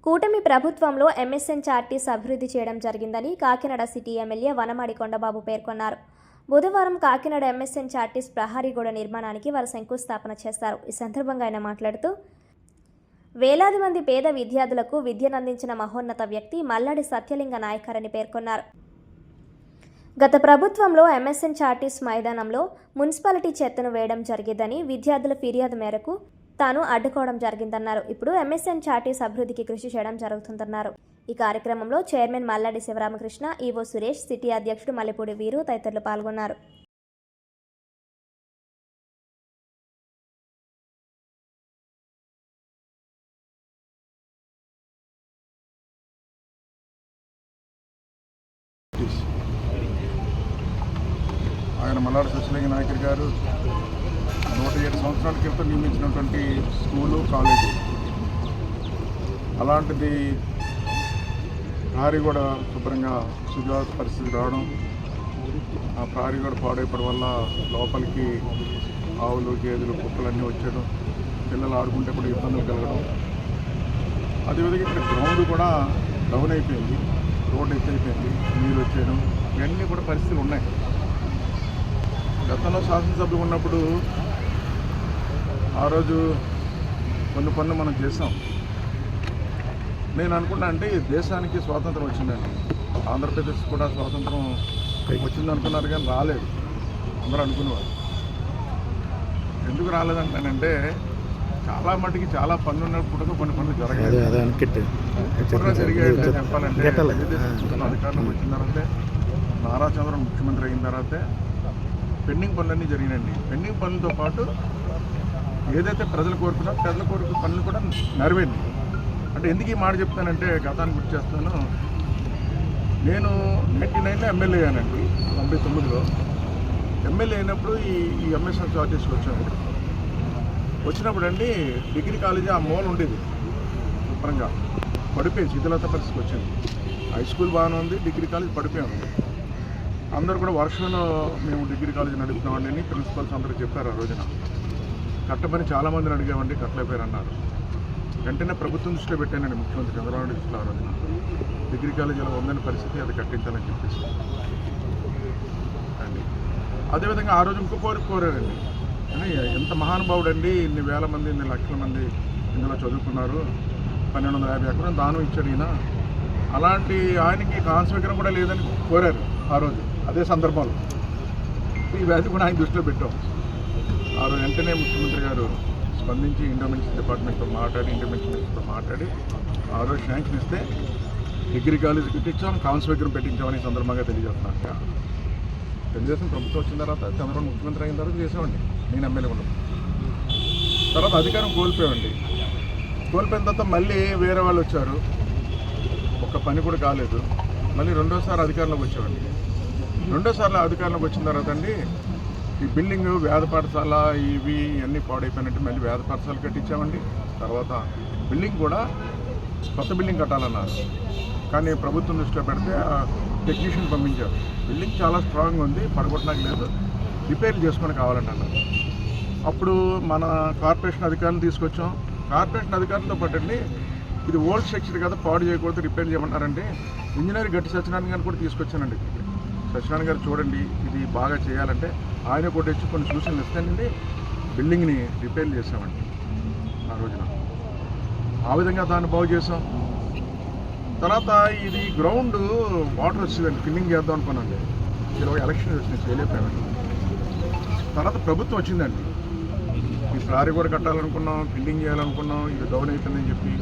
కూటమి ప్రభుత్వంలో ఎంఎస్ఎన్ చార్టీస్ అభివృద్ధి చేయడం జరిగిందని కాకినాడ సిటీ ఎమ్మెల్యే వనమాడి కొండబాబు పేర్కొన్నారు. బుధవారం కాకినాడ ఎంఎస్ఎన్ చార్టీస్ ప్రహరీ గోడ నిర్మాణానికి వారు శంకుస్థాపన చేశారు. ఈ సందర్భంగా ఆయన మాట్లాడుతూ, వేలాది మంది పేద విద్యార్థులకు విద్యనందించిన మహోన్నత వ్యక్తి మల్లాడి సత్యలింగ నాయకర్ అని పేర్కొన్నారు. గత ప్రభుత్వంలో ఎంఎస్ఎన్ చార్టీస్ మైదానంలో మున్సిపాలిటీ చెత్తను వేయడం జరిగేదని, విద్యార్థుల ఫిర్యాదు మేరకు తాను అడ్డుకోవడం జరిగిందన్నారు. ఇప్పుడు ఎంఎస్ఎన్ చార్టీస్ అభివృద్ధికి కృషి చేయడం జరుగుతుందన్నారు. ఈ కార్యక్రమంలో chairman Malladi Sivaramakrishna, EO Suresh, city అధ్యక్షుడు మల్లెపూడి వీరు తదితరులు పాల్గొన్నారు. ఆయన మల్లాడి సత్యలింగ నాయకర్ గారు 107 సంవత్సరాల క్రితం నిర్మించినటువంటి స్కూలు, కాలేజీ, అలాంటిది ప్రహరీ కూడా శుభ్రంగా శుభ్రత పరిస్థితి రావడం, ఆ ప్రహరీ కూడా పాడైపోవడం వల్ల లోపలికి ఆవులు, గేదెలు, కుక్కలన్నీ వచ్చేయడం, పిల్లలు ఆడుకుంటే కూడా ఇబ్బందులు కలగడం, అదేవిధంగా ఇక్కడ గ్రౌండ్ కూడా డౌన్ అయిపోయింది, రోడ్డు ఎత్తైపోయింది, నీళ్ళు వచ్చేయడం, ఇవన్నీ కూడా పరిస్థితులు ఉన్నాయి. గతంలో శాసనసభ్యులు ఉన్నప్పుడు ఆ రోజు కొన్ని పనులు మనం చేసాం. నేను అనుకున్నా అంటే దేశానికి స్వాతంత్రం వచ్చిందండి, ఆంధ్రప్రదేశ్ కూడా స్వాతంత్రం వచ్చింది అనుకున్నారు కానీ రాలేదు అందరూ అనుకునేవారు. ఎందుకు రాలేదంటానంటే చాలా మటుకి చాలా పనులు ఉన్నప్పుడు కొన్ని పనులు జరగలేదు. జరిగాయి చెప్పాలంటే అధికారంలోకి వచ్చిన తర్వాత నారా చంద్రబాబు ముఖ్యమంత్రి అయిన తర్వాత పెండింగ్ పనులన్నీ జరిగినాయండి. పెండింగ్ పనులతో పాటు ఏదైతే ప్రజలు కోరుకున్నారో ప్రజల కోరిక పనులు కూడా నెరవేరింది. అంటే ఎందుకు ఈ మాట చెప్తానంటే గతాన్ని గుర్తు చేస్తాను. నేను 99లో ఎమ్మెల్యే అయ్యానండి, 99లో ఎమ్మెల్యే అయినప్పుడు ఈ ఎంఎస్ఎన్ చార్టీస్కి వచ్చాను. వచ్చినప్పుడు అండి డిగ్రీ కాలేజీ ఆ మూల ఉండేది, శుభ్రంగా పడిపోయి శిథిలత పరిస్థితికి వచ్చింది. హై స్కూల్ బాగానే ఉంది, డిగ్రీ కాలేజ్ పడిపోయి ఉంది. అందరూ కూడా వర్షంలో మేము డిగ్రీ కాలేజీ నడుపుతున్నామండి అని ప్రిన్సిపల్స్ అందరూ చెప్పారు. ఆ రోజున కట్టమని చాలామందిని అడిగామండి, కట్టలేపారు అన్నారు. వెంటనే ప్రభుత్వం దృష్టిలో పెట్టానండి, ముఖ్యమంత్రి చంద్రబాబు దృష్టిలో. ఆ రోజున డిగ్రీ కాలేజీ అలా ఉందని పరిస్థితి, అది కట్టించాలని చెప్పేసి అండి. అదేవిధంగా ఆ రోజు ఇంకో కోరారండి, కానీ ఎంత మహానుభావుడు అండి, ఇన్ని వేల మంది, ఇన్ని లక్షల మంది ఇందులో చదువుకున్నారు, 1250 ఎకరం దానం ఇచ్చాడు ఈయన, అలాంటి ఆయనకి కాన్స్వీకరణ కూడా లేదని కోరారు ఆ రోజు. అదే సందర్భంలో ఈ వ్యాధి కూడా ఆయన దృష్టిలో పెట్టాం. ఆ రోజు వెంటనే ముఖ్యమంత్రి గారు స్పందించి ఎండోమెంట్స్ డిపార్ట్మెంట్తో మాట్లాడి, ఎండోమెంట్స్ మినిస్టర్తో మాట్లాడి ఆ రోజు శాంక్షన్ ఇస్తే డిగ్రీ కాలేజీ పెట్టించాం, కాన్స్వీకరణ పెట్టించామని సందర్భంగా తెలియజేస్తున్నాను. తెలుగుదేశం ప్రభుత్వం వచ్చిన తర్వాత చంద్రబాబు ముఖ్యమంత్రి అయిన తర్వాత చేసామండి, నేను ఎమ్మెల్యే ఉన్నాను. తర్వాత అధికారం కోల్పోయామండి. కోల్పోయిన తర్వాత మళ్ళీ వేరే వాళ్ళు వచ్చారు, ఒక్క పని కూడా కాలేదు. మళ్ళీ రెండోసారి అధికారంలోకి వచ్చామండి. రెండోసార్లు అధికారంలోకి వచ్చిన తర్వాత అండి ఈ బిల్డింగ్ వేద పాఠశాల ఇవి అన్నీ పాడైపోయినట్టు మళ్ళీ వేద పాఠశాల కట్టించామండి. తర్వాత బిల్డింగ్ కూడా కొత్త బిల్డింగ్ కట్టాలన్నారు, కానీ ప్రభుత్వం దృష్టిలో పెడితే టెక్నీషియన్ పంపించారు. బిల్డింగ్ చాలా స్ట్రాంగ్ ఉంది, పడగొట్టడానికి లేదు, రిపేర్లు చేసుకొని కావాలంటే అన్నారు. అప్పుడు మన కార్పొరేషన్ అధికారులు తీసుకొచ్చాం. కార్పొరేషన్ అధికారులతో పాటు అండి ఇది ఓల్డ్ స్ట్రక్చర్ కదా, పాడు చేయకూడదు, రిపేర్ చేయమంటారంటే ఇంజనీర్ గట్టి సత్యనారాయణ గారిని కూడా తీసుకొచ్చానండి. సత్యనారాయణ గారు చూడండి ఇది బాగా చేయాలంటే ఆయన కూడా వచ్చి కొన్ని సూచనలు ఇస్తానండి, బిల్డింగ్ని రిపేర్ చేసామండి ఆ రోజున. ఆ విధంగా దాన్ని బాగు చేసాం. తర్వాత ఇది గ్రౌండ్ వాటర్ వచ్చిందండి, ఫిల్లింగ్ చేద్దాం అనుకున్నాండి. ఇలా ఎలక్షన్ వచ్చినాయి, చేయలేకపోయామండి. తర్వాత ప్రభుత్వం వచ్చిందండి, ఈ ప్రహరీ కూడా కట్టాలనుకున్నాం, ఫిల్లింగ్ చేయాలనుకున్నాం, ఇది డౌన్ అయిపోయిందని చెప్పి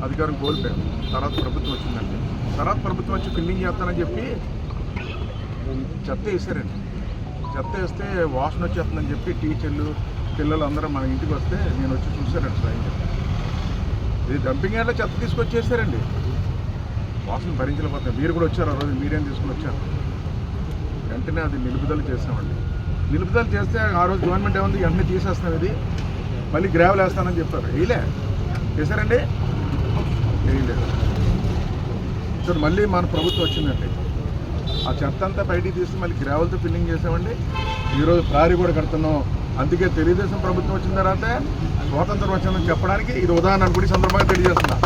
అధికారం కోల్పోయాం. తర్వాత ప్రభుత్వం వచ్చిందండి. తర్వాత ప్రభుత్వం వచ్చి ఫిల్లింగ్ చేస్తానని చెప్పి చెత్త వేసారండి. చెత్త వేస్తే వాసన వచ్చేస్తుందని చెప్పి టీచర్లు, పిల్లలు అందరూ మన ఇంటికి వస్తే నేను వచ్చి చూశానండి స్వయంగా. ఇది డంపింగ్ యార్డ్లో చెత్త తీసుకొచ్చేసారండి, వాసన భరించలేకపోతే. మీరు కూడా వచ్చారు ఆ రోజు, మీరేం తీసుకుని వచ్చారు. వెంటనే అది నిలుపుదల చేసామండి. నిలుపుదల చేస్తే ఆ రోజు గవర్నమెంట్ ఏముంది, వెంటనే తీసేస్తాం, ఇది మళ్ళీ గ్రావెల్ వేస్తానని చెప్పారు. వేయలే, వేసారండి, వేయలేదు. సో మళ్ళీ మన ప్రభుత్వం వచ్చిందండి, ఆ చెత్త అంతా బయటికి తీసి మళ్ళీ గ్రావెల్తో ఫిల్లింగ్ చేసామండి. ఈరోజు ప్రహరీ కూడా కడుతున్నాం. అందుకే తెలుగుదేశం ప్రభుత్వం వచ్చిన తర్వాత స్వాతంత్రం వచ్చిందని చెప్పడానికి ఇది ఉదాహరణ కూడా ఈ సందర్భంగా తెలియజేస్తున్నా.